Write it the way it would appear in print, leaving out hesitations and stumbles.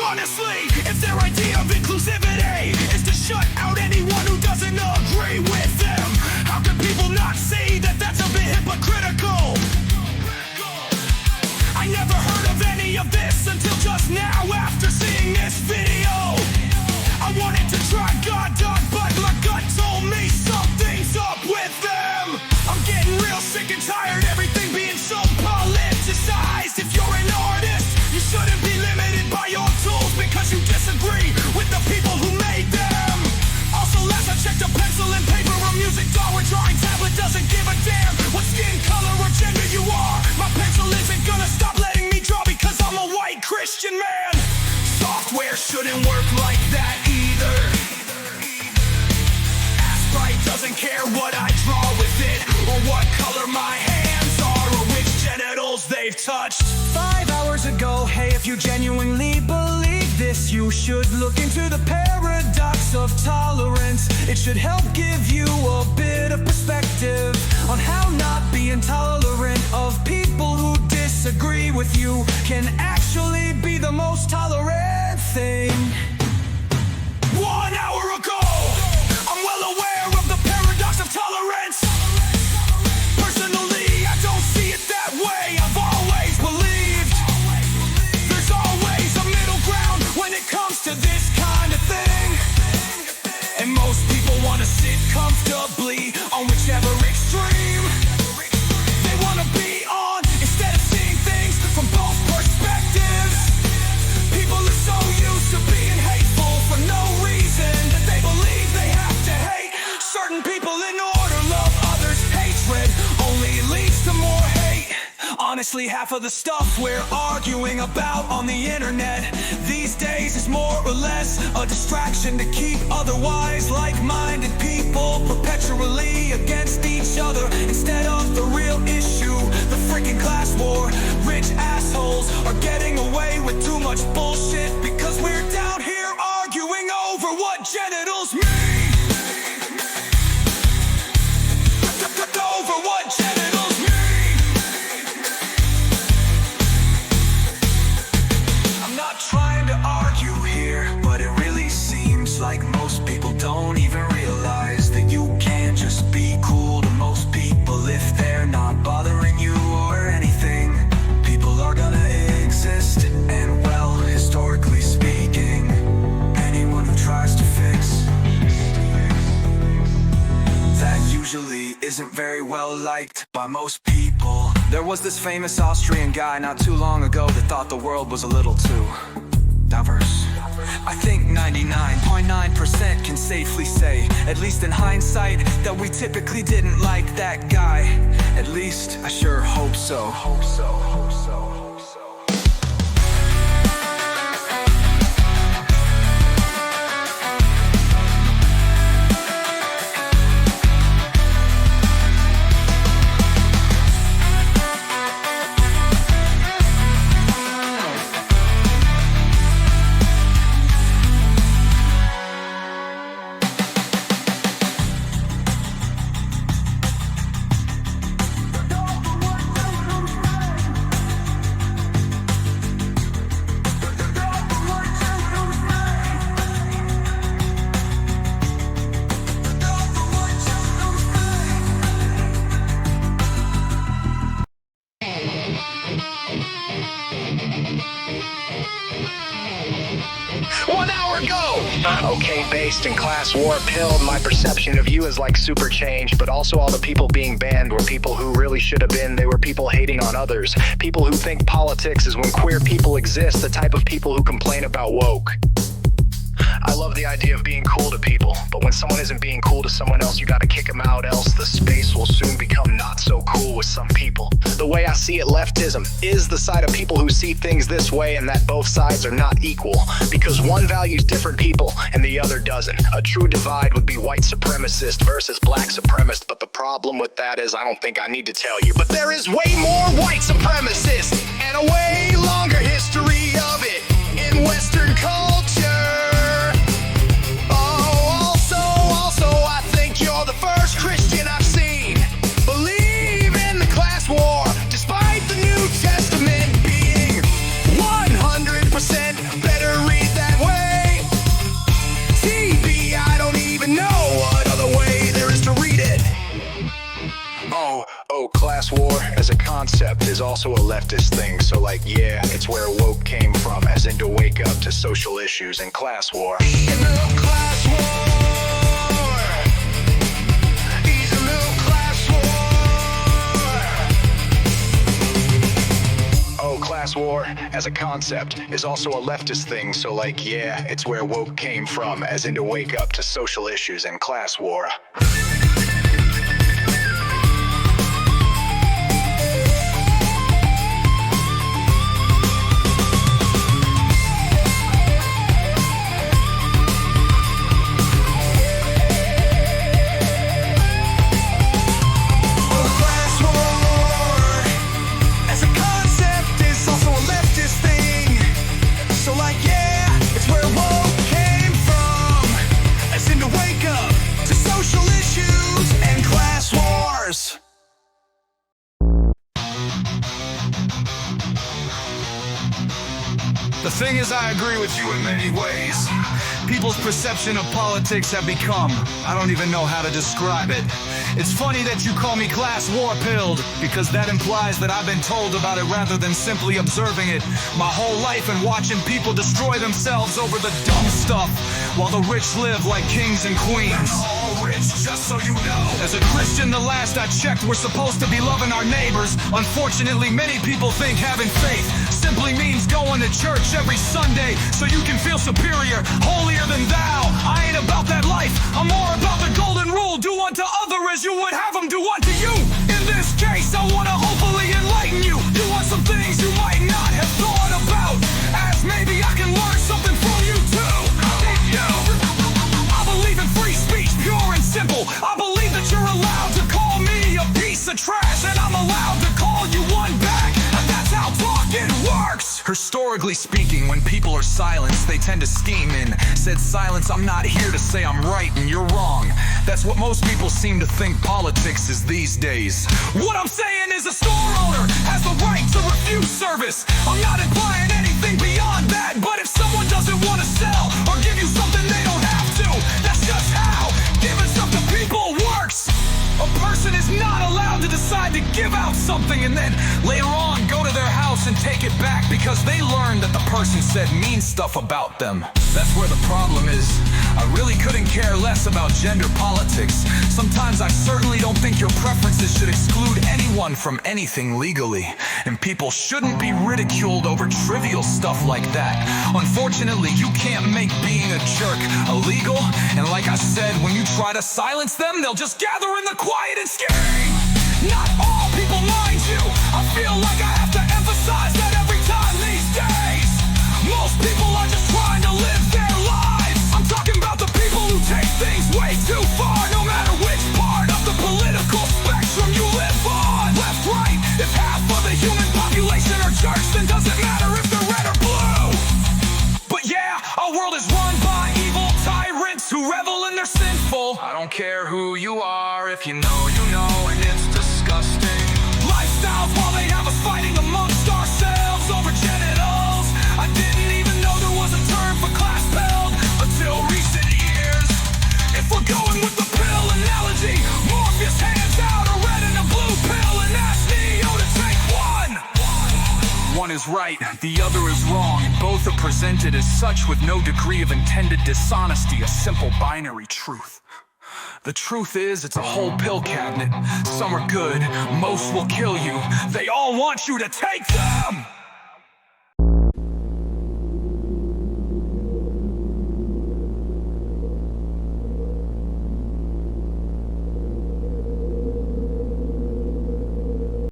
Honestly, if their idea of inclusivity is to shut out anyone who doesn't agree with them, how can people not see that that's a bit hypocritical? I never heard of any of this until just now after seeing this video. I wanted to try Godot, but my gut told me something's up with them. I'm getting real sick and tired, everything being so politicized. If you're an artist, you shouldn't be limited by your tools because you disagree with the people who made them. Also, last I checked, a pencil and paper or music doll or drawing tablet doesn't give a damn what skin color or gender you are. My pencil isn't gonna stop letting me draw because I'm a white Christian man. Software shouldn't work like that either. Asprite doesn't care what I draw with it, or what color my hands are, or which genitals they've touched. 5 hours ago, hey, if you genuinely believe this, you should look into the paradox of tolerance. It should help give you a bit of perspective on how not being tolerant of people who disagree with you can actually be the most tolerant thing. 1 hour ago, I'm well aware of the paradox of tolerance. Personally, I don't see it that way. I've always believed there's always a middle ground when it comes to this kind of thing. And most people want to sit comfortably on whichever extreme they want to be on, instead of seeing things from both perspectives. People are so used to being hateful for no reason that they believe they have to hate certain people in order to love others. Hatred only leads to more hate. Honestly, half of the stuff we're arguing about on the internet these days is more or less a distraction to keep otherwise like-minded people perpetually against each other instead of the real issue, the freaking class war. Rich assholes are getting away with too much bullshit because we're down here arguing over what genitals mean. Over what genitals mean. I'm not trying to argue here, but it really seems like most people don't even realize that you can't just be cool to most people if they're not bothering you or anything. People are gonna exist, and well, historically speaking, anyone who tries to fix that usually isn't very well liked by most people. There was this famous Austrian guy not too long ago that thought the world was a little too diverse. I think 99.9% can safely say, at least in hindsight, that we typically didn't like that guy. At least I sure hope so. Okay, based in class war pilled, my perception of you is like super change, but also all the people being banned were people who really should have been. They were people hating on others, people who think politics is when queer people exist, the type of people who complain about woke. I love the idea of being cool to people, but when someone isn't being cool to someone else, you gotta kick them out, else the space will soon become not so cool with some people. The way I see it, leftism is the side of people who see things this way, and that both sides are not equal, because one values different people and the other doesn't. A true divide would be white supremacist versus black supremacist, but the problem with that is I don't think I need to tell you, but there is way more white supremacists and a way longer history of it in Western culture. You're the first Christian I've seen believe in the class war, despite the New Testament being 100% better read. Class war as a concept is also a leftist thing. So like, yeah, it's where woke came from, as in to wake up to social issues and class war. Middle class war. He's a middle class war. Class war as a concept is also a leftist thing. So like, yeah, it's where woke came from, as in to wake up to social issues and class war. The thing is, I agree with you in many ways. People's perception of politics have become, I don't even know how to describe it. It's funny that you call me class war-pilled, because that implies that I've been told about it rather than simply observing it my whole life and watching people destroy themselves over the dumb stuff, while the rich live like kings and queens. All rich, just so you know. As a Christian, the last I checked, we're supposed to be loving our neighbors. Unfortunately, many people think having faith simply means going to church every Sunday so you can feel superior, holier than thou. I ain't about that life. I'm more about the golden rule. Do unto other as you would have them do unto you. In this case, I want to hopefully enlighten you. You want some things you might not have thought about, as maybe I can learn something from you too. I believe in free speech, pure and simple. I believe that you're allowed to call me a piece of trash, and I'm allowed to call you one back. And that's how talking works. Historically speaking, when people are silenced, they tend to scheme in. Said silence, I'm not here to say I'm right and you're wrong. That's what most people seem to think politics is these days. What I'm saying is a store owner has the right to refuse service. I'm not implying anything beyond that, but if someone doesn't want to sell or give you something they don't have to, that's just how giving stuff to people works. A person is not allowed to decide to give out something and then later on go to their house and take it back because they learned that the person said mean stuff about them. That's where the problem is. I really couldn't care less about gender politics. Sometimes I certainly don't think your preferences should exclude anyone from anything legally. And people shouldn't be ridiculed over trivial stuff like that. Unfortunately, you can't make being a jerk illegal. And like I said, when you try to silence them, they'll just gather in the quiet and scream. Not all people, mind you. I feel like I have to emphasize that every time these days. Most people are just trying to live their lives. I'm talking about the people who take things way too far, no matter which part of the political spectrum you live on. Left, right, if half of the human population are jerks, then does it matter if they're red or blue? But yeah, our world is run by evil tyrants who revel in their sinful. I don't care who you are, if you know, you know, and it's disgusting. Lifestyles while they have us fighting amongst ourselves over genitals. I didn't even know there was a term for class build until recent years. If we're going with the pill analogy, Morpheus hands out a red and a blue pill and asks Neo to take one. One is right, the other is wrong, and both are presented as such with no degree of intended dishonesty, a simple binary truth. The truth is, it's a whole pill cabinet. Some are good, most will kill you. They all want you to take them!